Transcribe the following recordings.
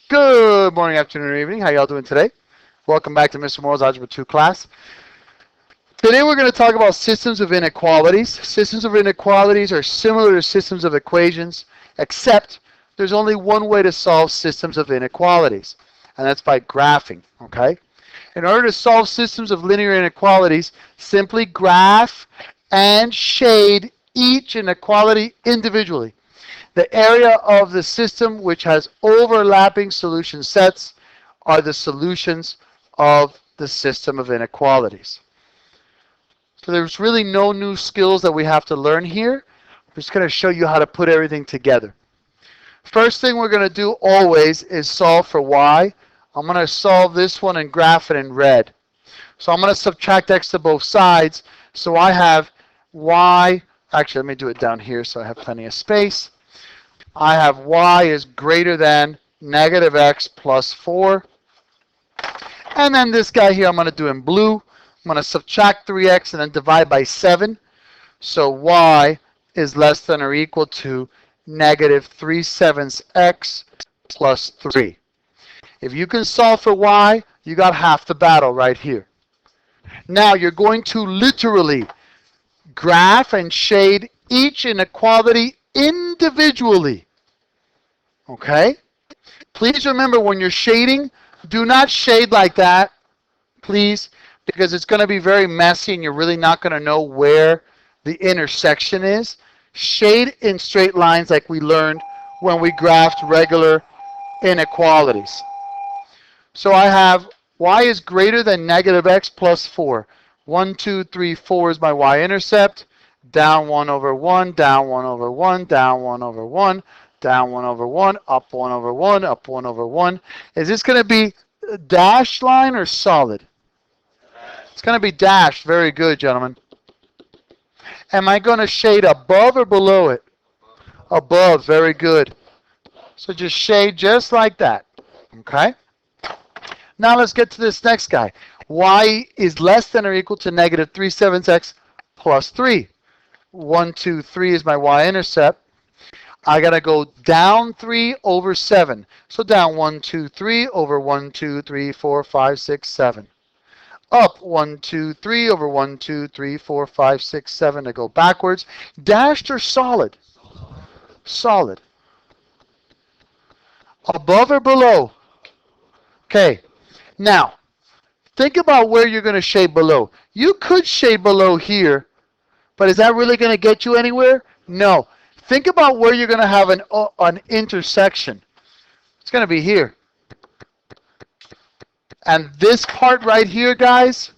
Good morning, afternoon, or evening. How y'all doing today? Welcome back to Mr. Moore's Algebra 2 class. Today we're going to talk about systems of inequalities. Systems of inequalities are similar to systems of equations, except there's only one way to solve systems of inequalities, and that's by graphing, okay? In order to solve systems of linear inequalities, simply graph and shade each inequality individually. The area of the system which has overlapping solution sets are the solutions of the system of inequalities. So there's really no new skills that we have to learn here. I'm just going to show you how to put everything together. First thing we're going to do always is solve for y. I'm going to solve this one and graph it in red. So I'm going to subtract x to both sides. So I have y, actually let me do it down here so I have plenty of space. I have y is greater than negative x plus 4. And then this guy here I'm going to do in blue. I'm going to subtract 3x and then divide by 7. So y is less than or equal to negative 3/7 x plus 3. If you can solve for y, you got half the battle right here. Now you're going to literally graph and shade each inequality individually. Okay? Please remember when you're shading, do not shade like that, please, because it's going to be very messy and you're really not going to know where the intersection is. Shade in straight lines like we learned when we graphed regular inequalities. So I have y is greater than negative x plus 4. 1, 2, 3, 4 is my y-intercept. Down 1 over 1, down 1 over 1, down 1 over 1. Down 1 over 1, up 1 over 1, up 1 over 1. Is this going to be a dashed line or solid? It's going to be dashed. Very good, gentlemen. Am I going to shade above or below it? Above. Very good. So just shade just like that. Okay? Now let's get to this next guy. Y is less than or equal to negative 3/7 x plus 3. 1, 2, 3 is my y-intercept. I got to go down 3 over 7. So down 1, 2, 3 over 1, 2, 3, 4, 5, 6, 7. Up 1, 2, 3 over 1, 2, 3, 4, 5, 6, 7 to go backwards. Dashed or solid? Solid. Above or below? Okay. Now, think about where you're going to shade below. You could shade below here, but is that really going to get you anywhere? No. Think about where you're going to have an intersection. It's going to be here. And this part right here, guys,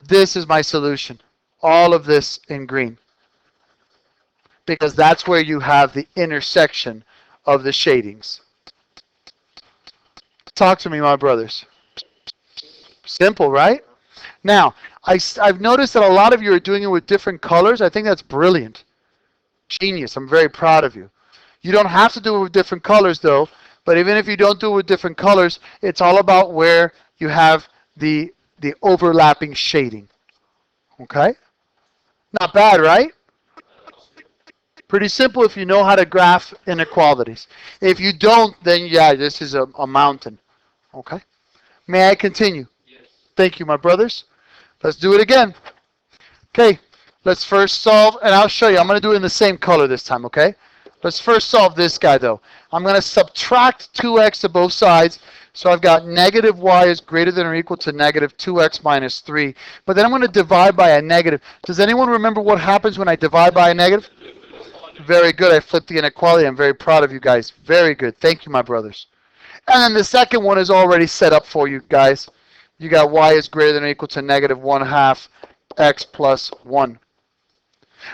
this is my solution. All of this in green. Because that's where you have the intersection of the shadings. Talk to me, my brothers. Simple, right? Now, I've noticed that a lot of you are doing it with different colors. I think that's brilliant. Genius. I'm very proud of you. You don't have to do it with different colors, though. But even if you don't do it with different colors, it's all about where you have the overlapping shading. Okay? Not bad, right? Pretty simple if you know how to graph inequalities. If you don't, then yeah, this is a mountain. Okay? May I continue? Yes. Thank you, my brothers. Let's do it again. Okay. Let's first solve, and I'll show you. I'm going to do it in the same color this time, okay? Let's first solve this guy, though. I'm going to subtract 2x to both sides. So I've got negative y is greater than or equal to negative 2x minus 3. But then I'm going to divide by a negative. Does anyone remember what happens when I divide by a negative? Very good. I flipped the inequality. I'm very proud of you guys. Very good. Thank you, my brothers. And then the second one is already set up for you guys. You got y is greater than or equal to negative 1/2 x plus 1.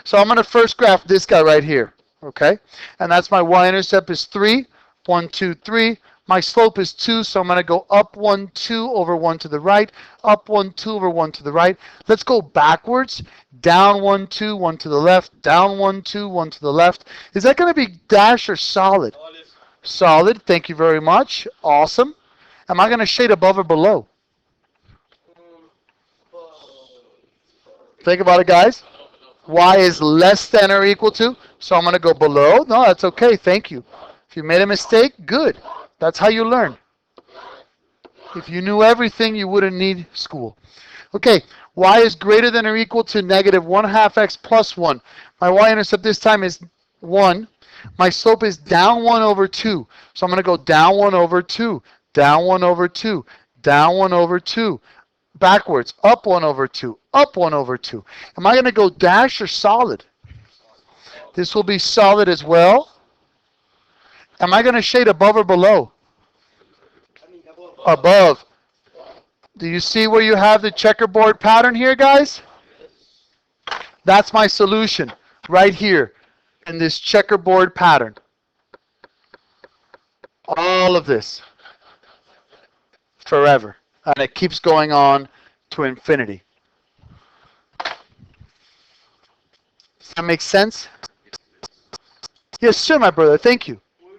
So I'm going to first graph this guy right here, okay? And that's my y-intercept is 3, 1, 2, 3. My slope is 2, so I'm going to go up 1, 2 over 1 to the right, up 1, 2 over 1 to the right. Let's go backwards. Down 1, 2, 1 to the left, down 1, 2, 1 to the left. Is that going to be dash or solid? Solid. Solid. Thank you very much. Awesome. Am I going to shade above or below? Think about it, guys. Y is less than or equal to, so I'm going to go below. No, that's okay. Thank you. If you made a mistake, good. That's how you learn. If you knew everything, you wouldn't need school. Okay, y is greater than or equal to negative 1 half x plus 1. My y-intercept this time is 1. My slope is down 1 over 2. So I'm going to go down 1 over 2, down 1 over 2, down 1 over 2, backwards, up 1 over 2, up 1 over 2. Am I going to go dash or solid? This will be solid as well. Am I going to shade above or below? Above. Do you see where you have the checkerboard pattern here, guys? That's my solution right here in this checkerboard pattern. All of this forever. And it keeps going on to infinity. Does that make sense? Yes, sir, my brother. Thank you. Would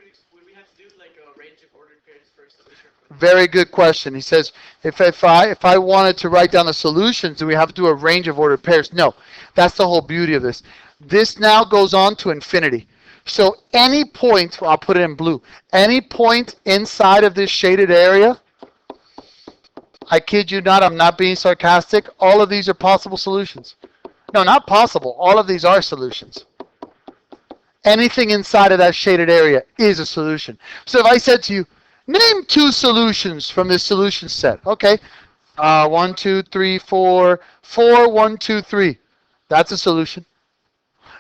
we have to do like a range of ordered pairs for a solution? Very good question. He says, if I wanted to write down the solutions, do we have to do a range of ordered pairs? No. That's the whole beauty of this. This now goes on to infinity. So any point, I'll put it in blue, any point inside of this shaded area, I kid you not, I'm not being sarcastic, all of these are possible solutions. No, not possible. All of these are solutions. Anything inside of that shaded area is a solution. So if I said to you, name 2 solutions from this solution set. Okay. 1, 2, 3, 4. 4, 1, 2, 3. That's a solution.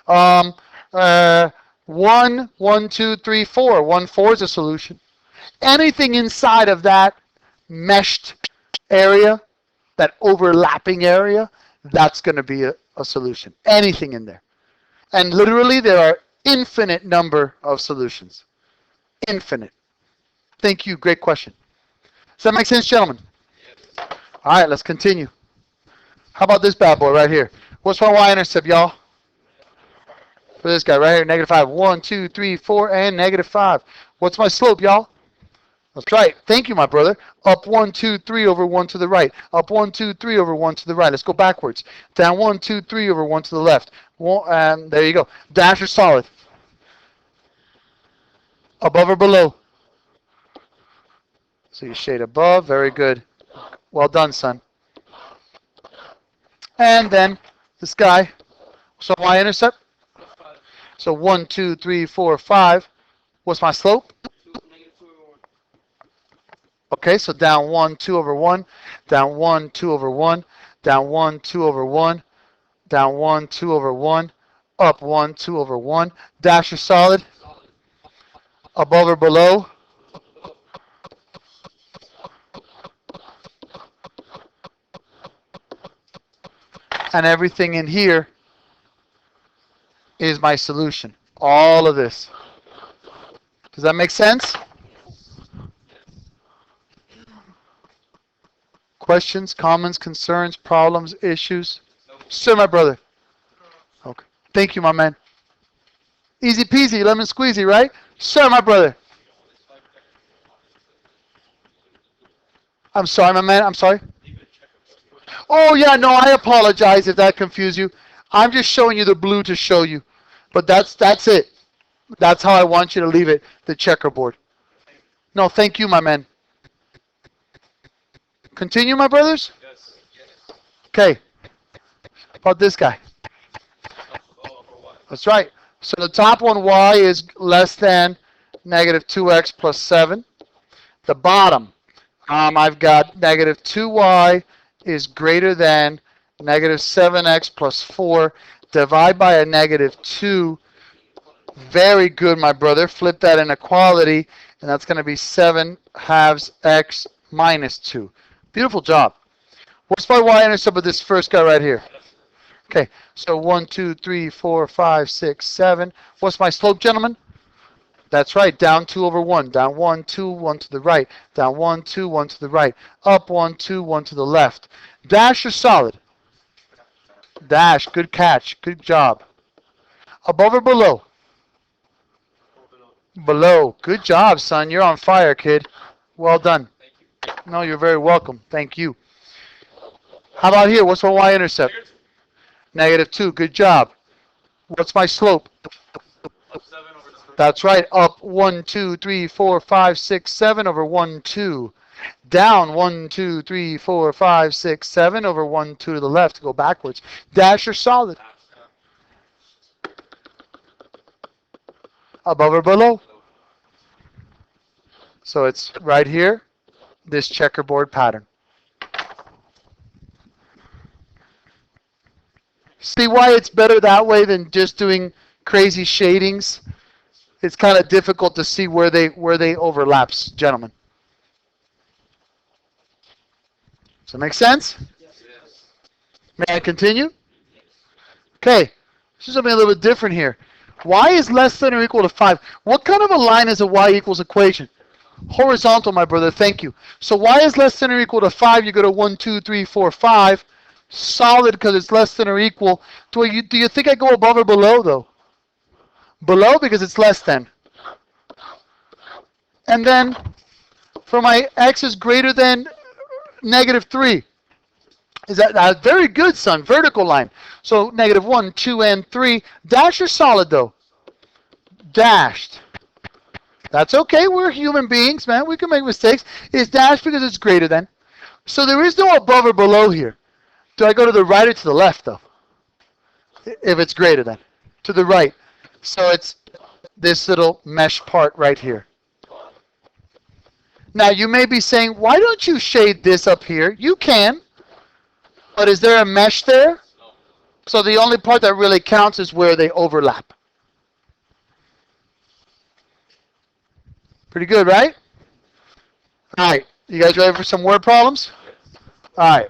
1, 1, 2, 3, 4. 1, 4 is a solution. Anything inside of that meshed area, that overlapping area, that's going to be a solution. Anything in there. And literally there are infinite number of solutions. Infinite. Thank you. Great question. Does that make sense, gentlemen? Yes. All right, let's continue. How about this bad boy right here? What's my y-intercept, y'all? For this guy right here, negative 5. 1, 2, 3, 4, and negative 5. What's my slope, y'all? That's right. Thank you, my brother. Up 1, 2, 3 over 1 to the right. Up 1, 2, 3 over 1 to the right. Let's go backwards. Down 1, 2, 3 over 1 to the left. There you go. Dash or solid? Above or below? So you shade above. Very good. Well done, son. And then this guy. So y-intercept? So 1, 2, 3, 4, 5. What's my slope? Okay, so down 1, 2 over 1. Down 1, 2 over 1. Down 1, 2 over 1. Down 1, 2 over 1. Up 1, 2 over 1. Dash or solid? Above or below? And everything in here is my solution. All of this. Does that make sense? Questions, comments, concerns, problems, issues? Sir, my brother. Okay. Thank you, my man. Easy peasy, lemon squeezy, right? Sir, my brother. I'm sorry, my man. I'm sorry. Oh, yeah, no, I apologize if that confused you. I'm just showing you the blue to show you. But that's it. That's how I want you to leave it, the checkerboard. No, thank you, my man. Continue, my brothers? Yes. Okay. How about this guy? That's right. So the top one, y is less than negative 2x plus 7. The bottom, I've got negative 2y is greater than negative 7x plus 4. Divide by a negative 2. Very good, my brother. Flip that inequality, and that's going to be 7 halves x minus 2. Beautiful job. What's my y-intercept of this first guy right here? Okay, so 1, 2, 3, 4, 5, 6, 7. What's my slope, gentlemen? That's right, down 2 over 1. Down 1, 2, 1 to the right. Down 1, 2, 1 to the right. Up 1, 2, 1 to the left. Dash or solid? Dash. Good catch. Good job. Above or below? Below. Good job, son. You're on fire, kid. Well done. No, you're very welcome. Thank you. How about here? What's my y-intercept? Negative 2. Good job. What's my slope? That's right. Up 1, 2, 3, 4, 5, 6, 7 over 1, 2. Down 1, 2, 3, 4, 5, 6, 7 over 1, 2 to the left to go backwards. Dash or solid? Above or below? So it's right here, this checkerboard pattern. See why it's better that way than just doing crazy shadings? It's kind of difficult to see where they overlaps, gentlemen. Does that make sense? Yes. May I continue? Okay, this is something a little bit different here. Y is less than or equal to 5. What kind of a line is a y equals equation? Horizontal, my brother, thank you. So y is less than or equal to 5. You go to 1, 2, 3, 4, 5. Solid because it's less than or equal. Do you think I go above or below, though? Below because it's less than. And then for my x is greater than negative 3. Is that very good, son? Vertical line. So negative 1, 2, and 3. Dash or solid, though? Dashed. That's okay. We're human beings, man. We can make mistakes. It's dashed because it's greater than. So there is no above or below here. Do I go to the right or to the left, though? If it's greater than. To the right. So it's this little mesh part right here. Now, you may be saying, why don't you shade this up here? You can. But is there a mesh there? No. So the only part that really counts is where they overlap. Pretty good, right? All right. You guys ready for some word problems? All right.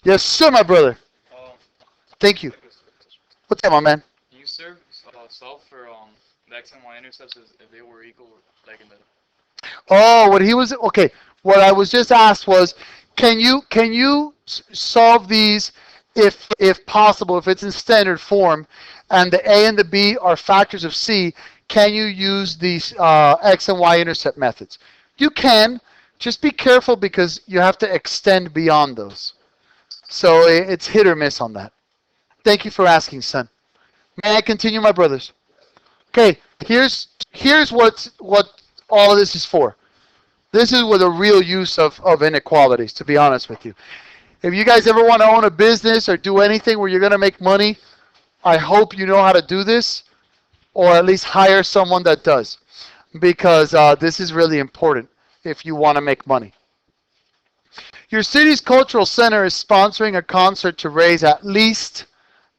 Yes, sir, my brother. Thank you. What's up, my man? Can you solve for the x and y-intercepts if they were equal, like in the... Oh, okay. What I was just asked was, can you solve these if possible, if it's in standard form, and the a and the b are factors of c? Can you use these x and y-intercept methods? You can. Just be careful because you have to extend beyond those. So it's hit or miss on that. Thank you for asking, son. May I continue, my brothers? Okay, here's what all of this is for. This is where the real use of inequalities, to be honest with you. If you guys ever want to own a business or do anything where you're going to make money, I hope you know how to do this, or at least hire someone that does, because this is really important if you want to make money. Your city's cultural center is sponsoring a concert to raise at least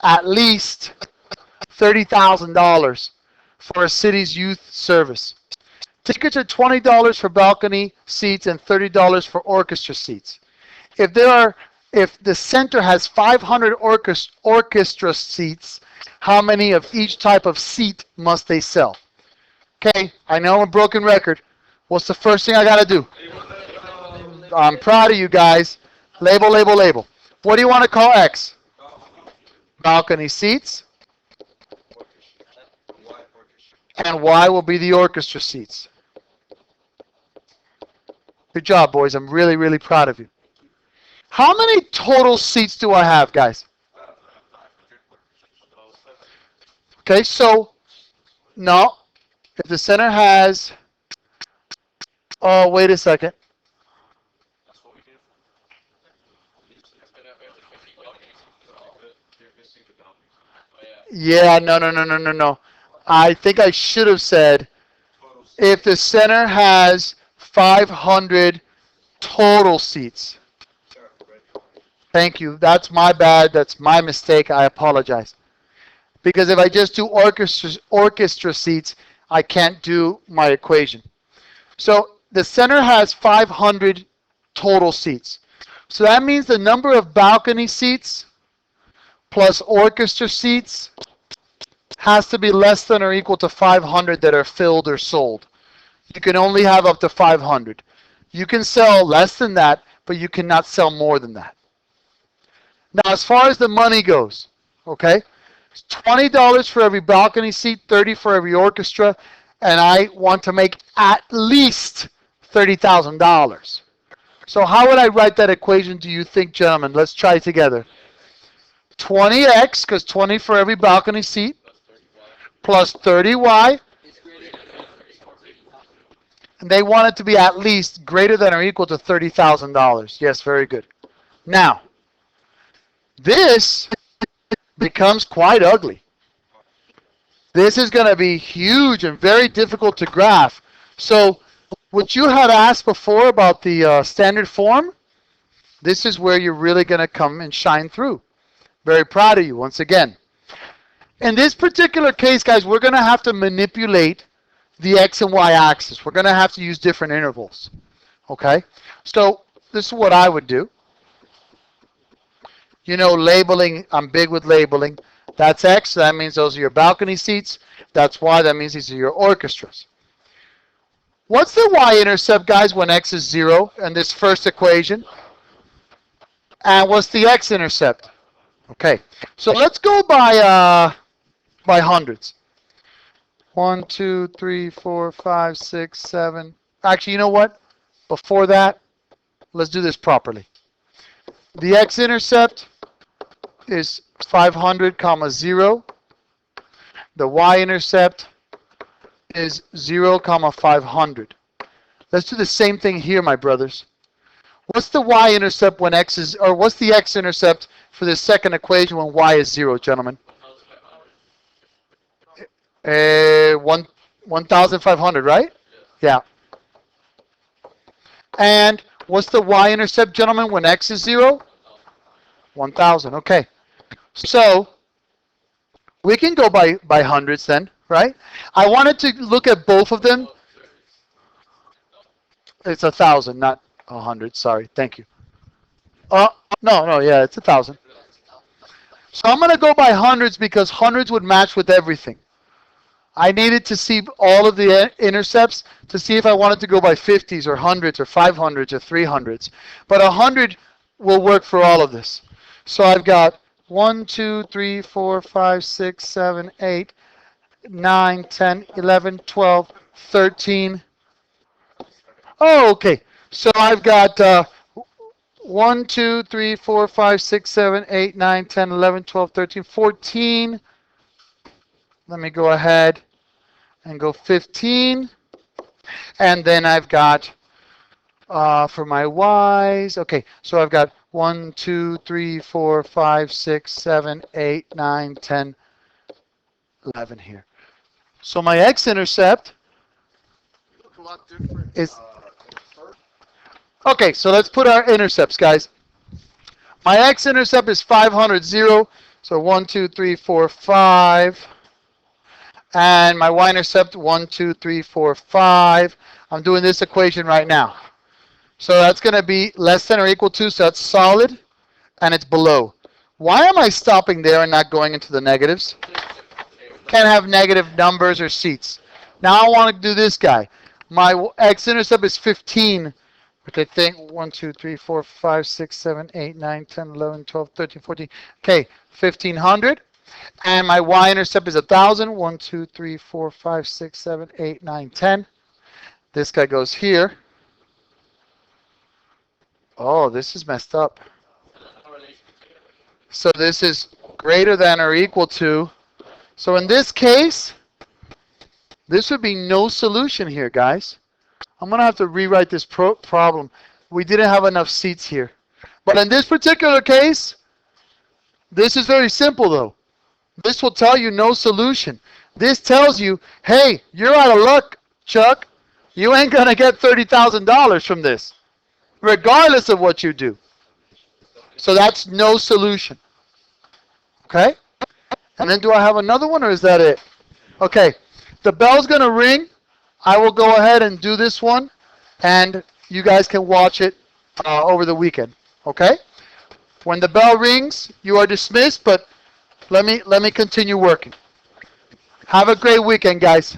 $30,000 for a city's youth service. Tickets are $20 for balcony seats and $30 for orchestra seats. If the center has 500 orchestra seats, how many of each type of seat must they sell? Okay, I know I'm a broken record. What's the first thing I got to do? I'm proud of you guys. Label, label, label. What do you want to call X? Balcony seats. And Y will be the orchestra seats. Good job, boys. I'm really, really proud of you. How many total seats do I have, guys? Okay, so, no. If the center has... Oh, wait a second. Yeah, no. I think I should have said if the center has 500 total seats. Thank you. That's my bad. That's my mistake. I apologize. Because if I just do orchestra seats, I can't do my equation. So the center has 500 total seats. So that means the number of balcony seats plus orchestra seats has to be less than or equal to 500 that are filled or sold. You can only have up to 500. You can sell less than that, but you cannot sell more than that. Now, as far as the money goes, okay, it's $20 for every balcony seat, $30 for every orchestra, and I want to make at least $30,000. So how would I write that equation, do you think, gentlemen? Let's try it together. 20x, because 20 for every balcony seat, plus 30y And they want it to be at least greater than or equal to $30,000. Yes, very good. Now, this becomes quite ugly. This is going to be huge and very difficult to graph. So, what you had asked before about the standard form, this is where you're really going to come and shine through. Very proud of you once again. In this particular case, guys, we're going to have to manipulate the x and y axis. We're going to have to use different intervals. Okay? So, this is what I would do. You know, labeling, I'm big with labeling. That's X, that means those are your balcony seats. That's Y, that means these are your orchestras. What's the Y-intercept, guys, when X is 0 in this first equation? And what's the X-intercept? Okay, so let's go by hundreds. 1, 2, 3, 4, 5, 6, 7. Actually, you know what? Before that, let's do this properly. The X-intercept is 500, comma 0. The Y-intercept is 0, comma 500. Let's do the same thing here, my brothers. What's the Y-intercept when X is, or what's the X-intercept for the second equation when Y is 0, gentlemen? 1,500, right? Yeah. And what's the Y-intercept, gentlemen, when X is 0? 1,000, okay. So, we can go by hundreds then, right? I wanted to look at both of them. It's 1,000, not 100, sorry, thank you. No, yeah, it's 1,000. So I'm going to go by hundreds because hundreds would match with everything. I needed to see all of the intercepts to see if I wanted to go by 50s or hundreds or 500s or 300s. But 100 will work for all of this. So I've got 1, 2, 3, 4, 5, 6, 7, 8, 9, 10, 11, 12, 13. Oh, okay. So I've got 1, 2, 3, 4, 5, 6, 7, 8, 9, 10, 11, 12, 13, 14. Let me go ahead and go 15. And then I've got, for my Y's, okay, so I've got 1, 2, 3, 4, 5, 6, 7, 8, 9, 10, 11 here. So my X-intercept is, okay, so let's put our intercepts, guys. My X-intercept is 500, 0, so 1, 2, 3, 4, 5. And my Y-intercept, 1, 2, 3, 4, 5. I'm doing this equation right now. So that's going to be less than or equal to, so that's solid, and it's below. Why am I stopping there and not going into the negatives? Can't have negative numbers or seats. Now I want to do this guy. My X-intercept is 15, which I think 1, 2, 3, 4, 5, 6, 7, 8, 9, 10, 11, 12, 13, 14. Okay, 1,500. And my Y-intercept is 1,000. 1, 2, 3, 4, 5, 6, 7, 8, 9, 10. This guy goes here. Oh, this is messed up. So this is greater than or equal to. So in this case, this would be no solution here, guys. I'm going to have to rewrite this problem. We didn't have enough seats here. But in this particular case, this is very simple, though. This will tell you no solution. This tells you, hey, you're out of luck, Chuck. You ain't going to get $30,000 from this, regardless of what you do. So that's no solution. Okay? And then do I have another one, or is that it? Okay. The bell's going to ring. I will go ahead and do this one, and you guys can watch it over the weekend. Okay? When the bell rings, you are dismissed, but let me continue working. Have a great weekend, guys.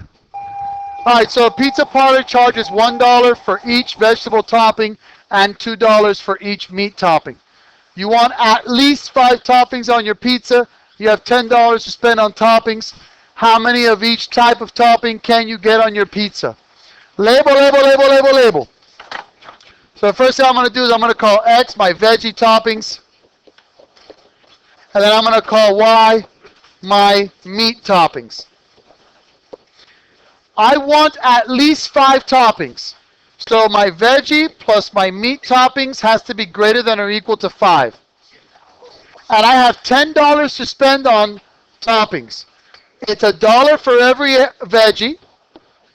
All right, so a pizza parlor charges $1 for each vegetable topping and $2 for each meat topping. You want at least 5 toppings on your pizza. You have $10 to spend on toppings. How many of each type of topping can you get on your pizza? Label, label, label, label, label. So the first thing I'm going to do is I'm going to call X my veggie toppings. And then I'm going to call Y my meat toppings. I want at least 5 toppings. So my veggie plus my meat toppings has to be greater than or equal to 5. And I have $10 to spend on toppings. It's $1 for every veggie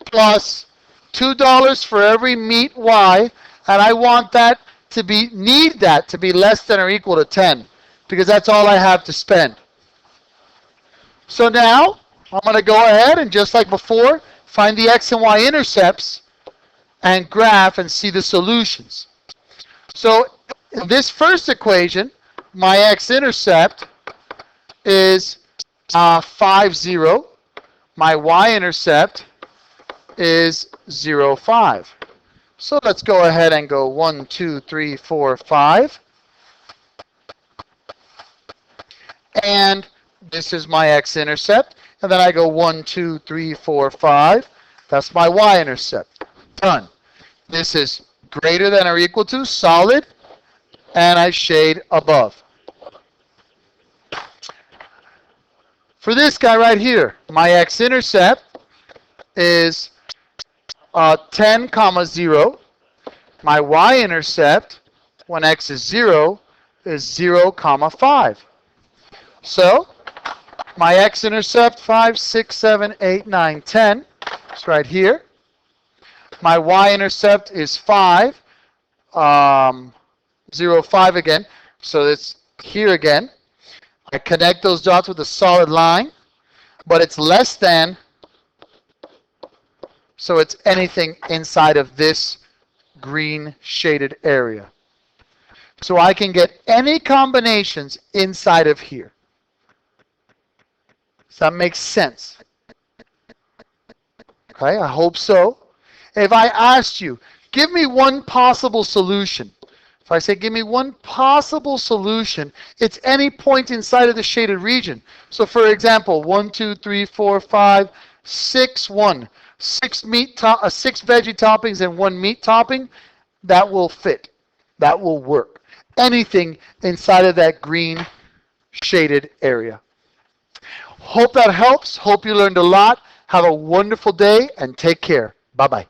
plus $2 for every meat Y, and I want that to be, need that to be less than or equal to 10, because that's all I have to spend. So now, I'm going to go ahead and just like before, find the X and Y intercepts and graph and see the solutions. So in this first equation, my X-intercept is 5, 0. My Y-intercept is 0, 5. So let's go ahead and go 1, 2, 3, 4, 5. And this is my X-intercept. And then I go 1, 2, 3, 4, 5. That's my Y-intercept. Done. This is greater than or equal to, solid, and I shade above. For this guy right here, my X-intercept is 10, 0. My Y-intercept, when X is 0, is 0, 5. So, my X-intercept, 5, 6, 7, 8, 9, 10. It's right here. My Y-intercept is 5, 0, 5 again. So it's here again. I connect those dots with a solid line, but it's less than, so it's anything inside of this green shaded area. So I can get any combinations inside of here. Does that make sense? Okay, I hope so. If I asked you, give me one possible solution. If I say, give me one possible solution, it's any point inside of the shaded region. So for example, 1, 2, 3, 4, 5, 6, 1. 6 veggie toppings and 1 meat topping, that will fit. That will work. Anything inside of that green shaded area. Hope that helps. Hope you learned a lot. Have a wonderful day and take care. Bye-bye.